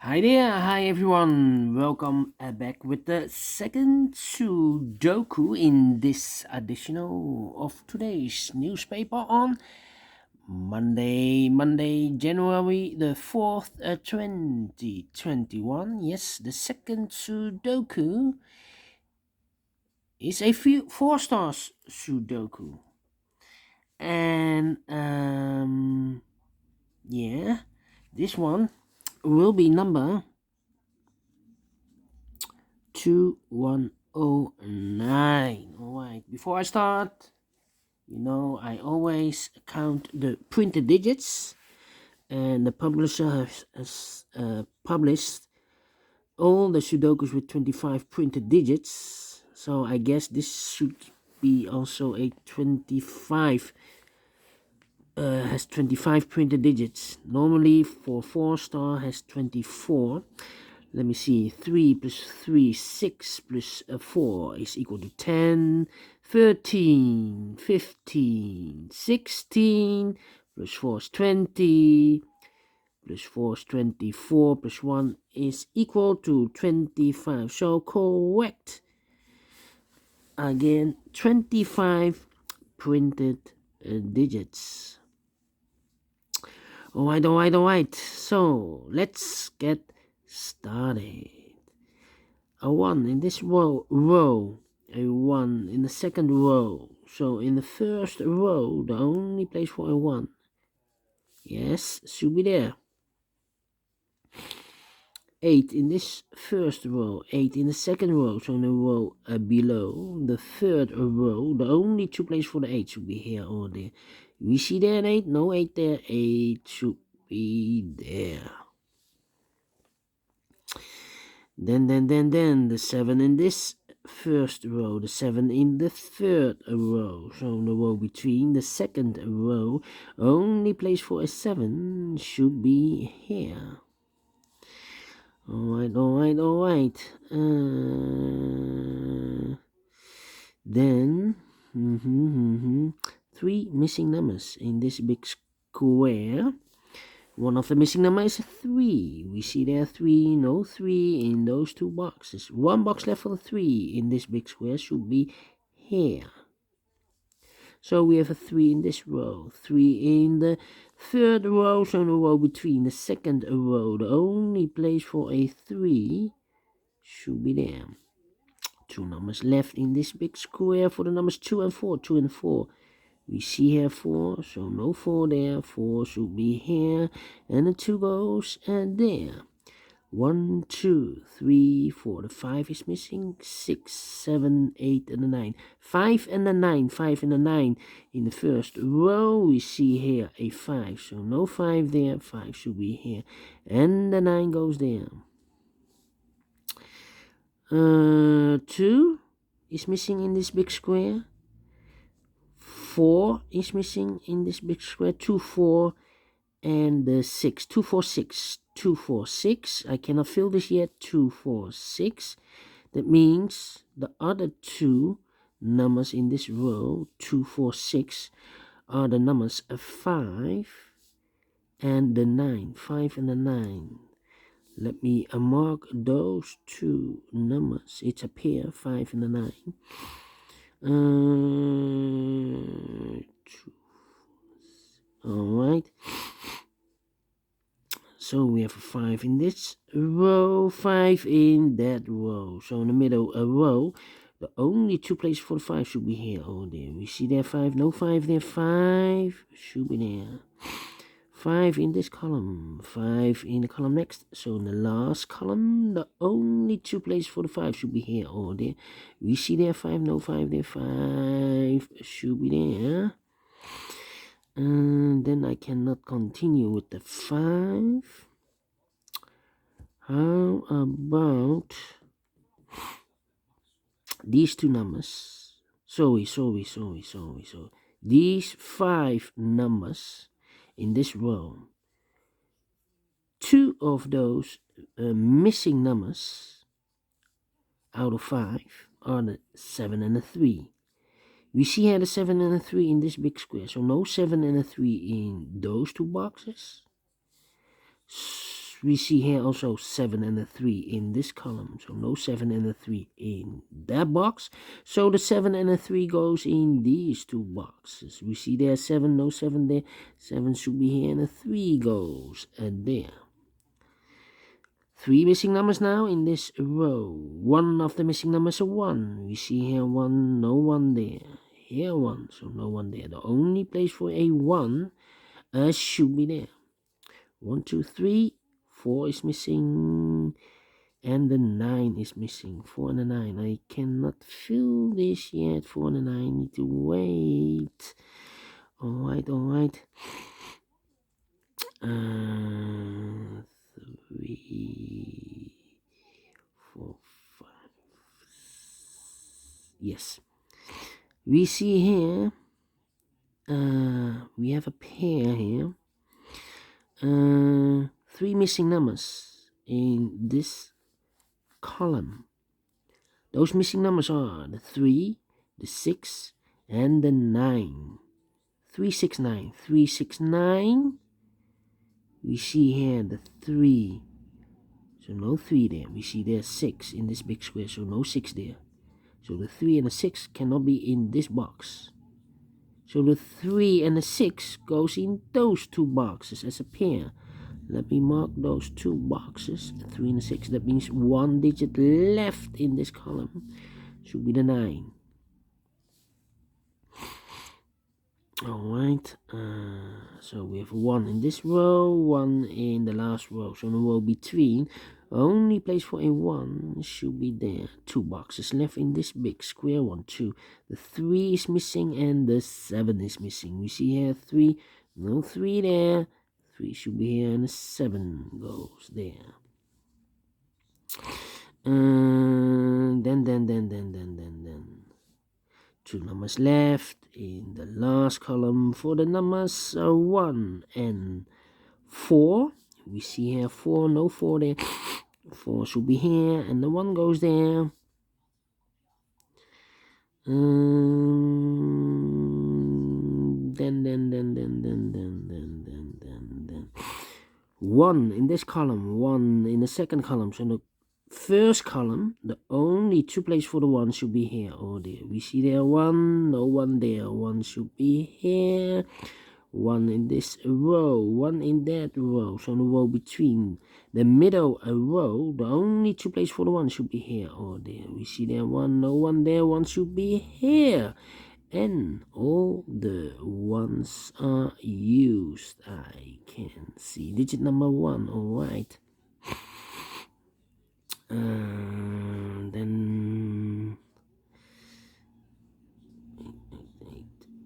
Hi there, hi everyone. Welcome back with the second Sudoku in this edition of today's newspaper on Monday, January the 4th, 2021. Yes, the second Sudoku is a four stars Sudoku. And, yeah, this one will be number 2109. Alright, before I start, I always count the printed digits, and the publisher has published all the Sudokus with 25 printed digits. So I guess this should be also a 25, has 25 printed digits. Normally for 4 star has 24. Let me see, 3 plus 3, 6 plus 4 is equal to 10, 13, 15, 16, plus 4 is 20, plus 4 is 24, plus 1 is equal to 25. So correct. Again, 25 printed digits. Alright. So let's get started. A 1 in this row, a 1 in the second row. So in the first row, the only place for a 1, yes, should be there. 8 in this first row, 8 in the second row, so in the row below. The third row, the only two places for the 8 should be here or there. We see there an 8? No 8 there, 8 should be there. Then the 7 in this first row, the 7 in the third row. So in the row between the second row, only place for a 7 should be here. Alright. Then 3 missing numbers in this big square. One of the missing numbers is 3. We see there 3, no 3 in those two boxes. One box left for the 3 in this big square should be here. So we have a 3 in this row, 3 in the third row, so in the row between the second row. The only place for a 3 should be there. 2 numbers left in this big square for the numbers 2 and 4. 2 and 4. We see here 4, so no 4 there. 4 should be here, and the 2 goes and there. 1, 2, 3, 4. The 5 is missing. 6, 7, 8, and the 9. 5 and the 9. 5 and the 9 in the first row. We see here a 5, so no 5 there. 5 should be here, and the 9 goes there. 2 is missing in this big square. 4 is missing in this big square. 2, 4, and the 6. 2, 4, 6. 2, 4, 6. I cannot fill this yet. 2, 4, 6. That means the other two numbers in this row, 2, 4, 6, are the numbers 5 and the 9. 5 and the 9. Let me mark those two numbers. It's a pair, 5 and the 9. 2. Alright. So we have a 5 in this row, 5 in that row. So in the middle a row, the only two places for the 5 should be here or there. We see there 5, no 5 there, 5 should be there. 5 in this column, 5 in the column next. So in the last column, the only two places for the 5 should be here or there. We see there 5, no 5 there, 5 should be there. And then I cannot continue with the 5. How about these two numbers? Sorry. These 5 numbers in this row. 2 of those missing numbers out of 5 are the 7 and the 3. We see here the 7 and the 3 in this big square. So no 7 and a 3 in those two boxes. we see here also 7 and a 3 in this column. So no 7 and a 3 in that box. So the 7 and a 3 goes in these two boxes. We see there 7, no 7 there. 7 should be here and a 3 goes there. 3 missing numbers now in this row. One of the missing numbers is 1. We see here 1, no 1 there. Here 1, so no 1 there. The only place for a 1 should be there. 1, 2, 3, 4 is missing, and the 9 is missing. 4 and a 9. I cannot fill this yet. 4 and a 9 need to wait. Alright. 3, 4, 5. Yes. We see here, we have a pair here. 3 missing numbers in this column. Those missing numbers are the 3, the 6, and the 9. 3, 6, 9. 3, 6, 9. We see here the 3. So no 3 there. We see there's 6 in this big square. So no 6 there. So the 3 and the 6 cannot be in this box. So the 3 and the 6 goes in those two boxes as a pair. Let me mark those two boxes, 3 and 6. That means 1 digit left in this column. Should be the 9. Alright, so we have 1 in this row, 1 in the last row. So in the row between, only place for a 1 should be there. 2 boxes left in this big square. 1, 2. The 3 is missing and the 7 is missing. We see here 3, no 3 there. 3 should be here and the 7 goes there. Then. 2 numbers left in the last column for the numbers 1 and 4. We see here 4, no 4 there. 4 should be here and the 1 goes there. Then 1 in this column, 1 in the second column. So the first column, the only 2 places for the 1 should be here or there. We see there 1, no 1 there. 1 should be here. 1 in this row, 1 in that row. So the row between the middle row, the only 2 places for the 1 should be here or there. We see there 1, no 1 there. 1 should be here. And all the 1s are used. I can see digit number 1. Alright. Then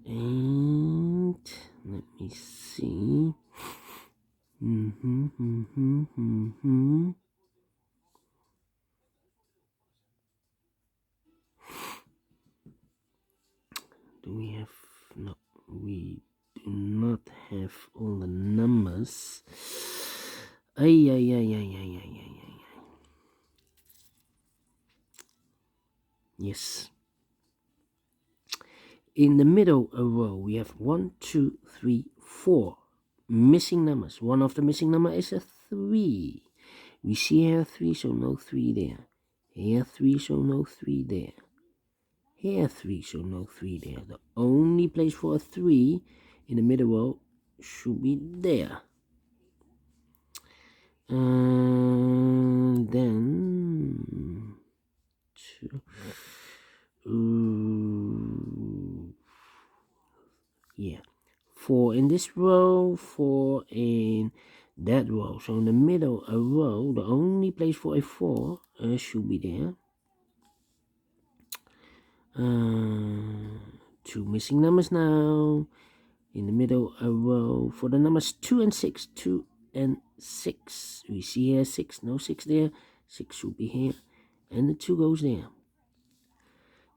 8. Let me see. Do we have? No, we do not have all the numbers. Yes. In the middle row, we have 1, 2, 3, 4 missing numbers. One of the missing number is a 3. We see here 3, so no 3 there. Here 3, so no 3 there. Here 3, so no 3 there. The only place for a 3 in the middle row should be there. Then 4 in this row, 4 in that row. So in the middle row, the only place for a 4 should be there. 2 missing numbers now in the middle row for the numbers 2 and 6. 2 and 6. We see here 6, no 6 there. 6 should be here, and the 2 goes there.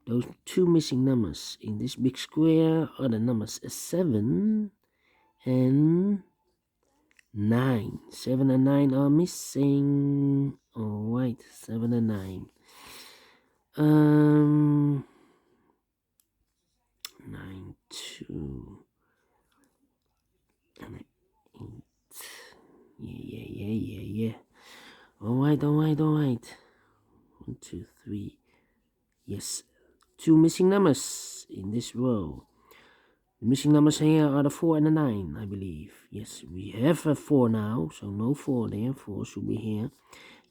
Those 2 missing numbers in this big square are the numbers 7 and 9. 7 and 9 are missing. Alright, 7 and 9. 9, 2, and 8. Yeah. Alright. 1, 2, 3. Yes. 2 missing numbers in this row. The missing numbers here are the 4 and the 9, I believe. Yes, we have a 4 now, so no 4 there. 4 should be here.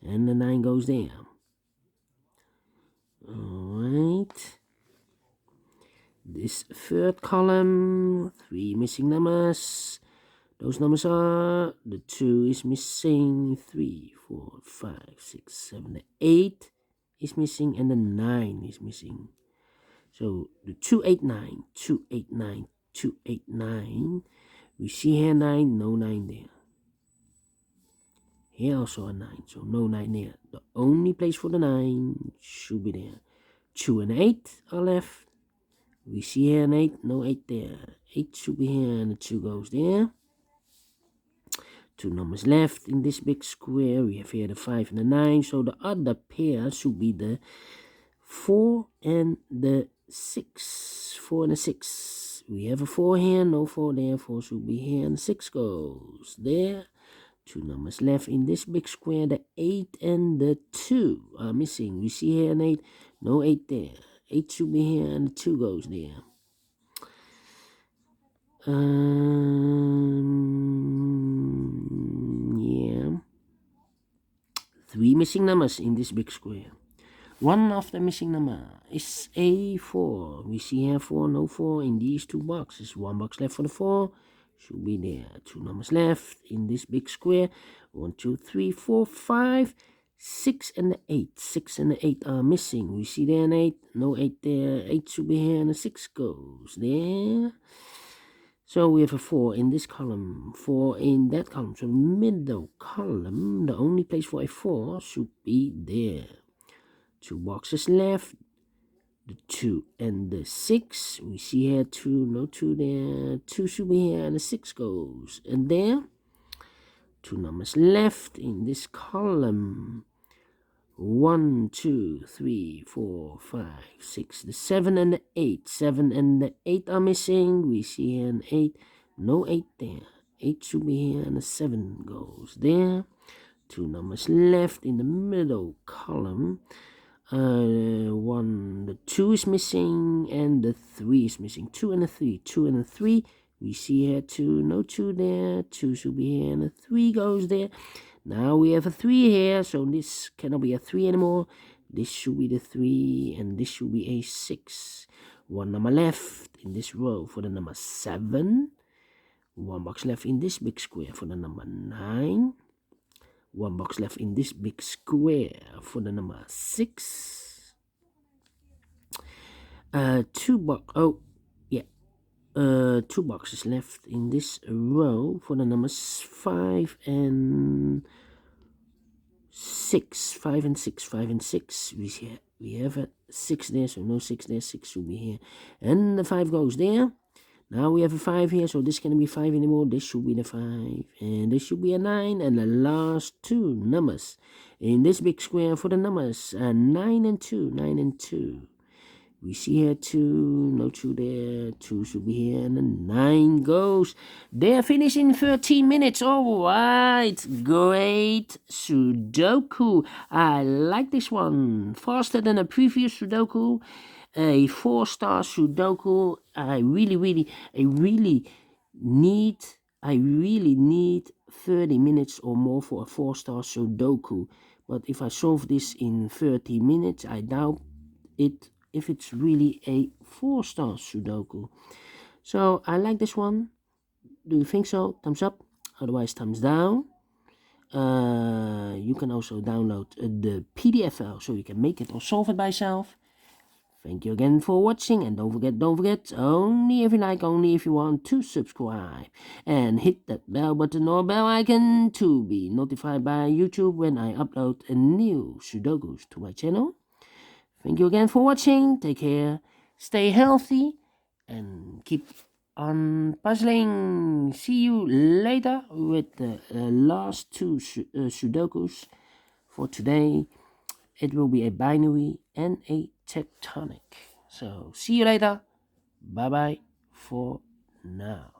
And the 9 goes there. Alright. This third column, 3 missing numbers. Those numbers are, the 2 is missing, 3, 4, 5, 6, 7, the 8 is missing, and the 9 is missing. So the 289, 289, 289. We see here 9, no 9 there. Here also a 9, so no 9 there. The only place for the 9 should be there. 2 and 8 are left. We see here an 8, no 8 there. 8 should be here and the 2 goes there. 2 numbers left in this big square. We have here the 5 and the 9. So the other pair should be the 4 and the 6. 4 and the 6. We have a 4 here, no 4 there. 4 should be here and 6 goes there. 2 numbers left in this big square. The 8 and the 2 are missing. We see here an 8, no 8 there. 8 should be here and the 2 goes there. Yeah. 3 missing numbers in this big square. One of the missing number is a 4. We see here 4, no 4 in these 2 boxes. 1 box left for the 4. Should be there. 2 numbers left in this big square. 1, 2, 3, 4, 5, 6 and the 8. 6 and the 8 are missing. We see there an 8. No 8 there. 8 should be here and the 6 goes there. So we have a 4 in this column, 4 in that column. So middle column, the only place for a 4 should be there. 2 boxes left. The 2 and the 6. We see here 2, no 2 there. 2 should be here and the 6 goes. And there, 2 numbers left in this column. 1, 2, 3, 4, 5, 6, the 7 and the 8. 7 and the 8 are missing. We see here an 8, no 8 there. 8 should be here and the 7 goes there. 2 numbers left in the middle column. 1, the 2 is missing and the 3 is missing. 2 and the 3. 2 and the 3. We see here 2, no 2 there. 2 should be here and the 3 goes there. Now we have a 3 here, so this cannot be a 3 anymore. This should be the 3 and this should be a 6. 1 number left in this row for the number 7. 1 box left in this big square for the number 9. 1 box left in this big square for the number 6. 2 boxes left in this row for the numbers 5 and 6. 5 and 6. 5 and 6. We have a 6 there, so no 6 there. 6 should be here. And the 5 goes there. Now we have a 5 here, so this can't be 5 anymore. This should be the 5. And this should be a 9. And the last 2 numbers in this big square for the numbers 9 and 2. 9 and 2. We see here 2, no 2 there. 2 should be here, and the 9 goes. They're finished in 13 minutes. All right, great Sudoku. I like this one. Faster than a previous Sudoku. A 4-star Sudoku. I really need 30 minutes or more for a 4-star Sudoku. But if I solve this in 30 minutes, I doubt it. If it's really a 4-star Sudoku. So I like this one. Do you think so? Thumbs up. Otherwise, thumbs down. You can also download the PDF file so you can make it or solve it by yourself. Thank you again for watching, and don't forget, only if you like, only if you want to subscribe. And hit that bell button or bell icon to be notified by YouTube when I upload a new Sudokus to my channel. Thank you again for watching. Take care, stay healthy, and keep on puzzling. See you later with the last 2 Sudokus for today. It will be a binary and a tectonic. So see you later. Bye bye for now.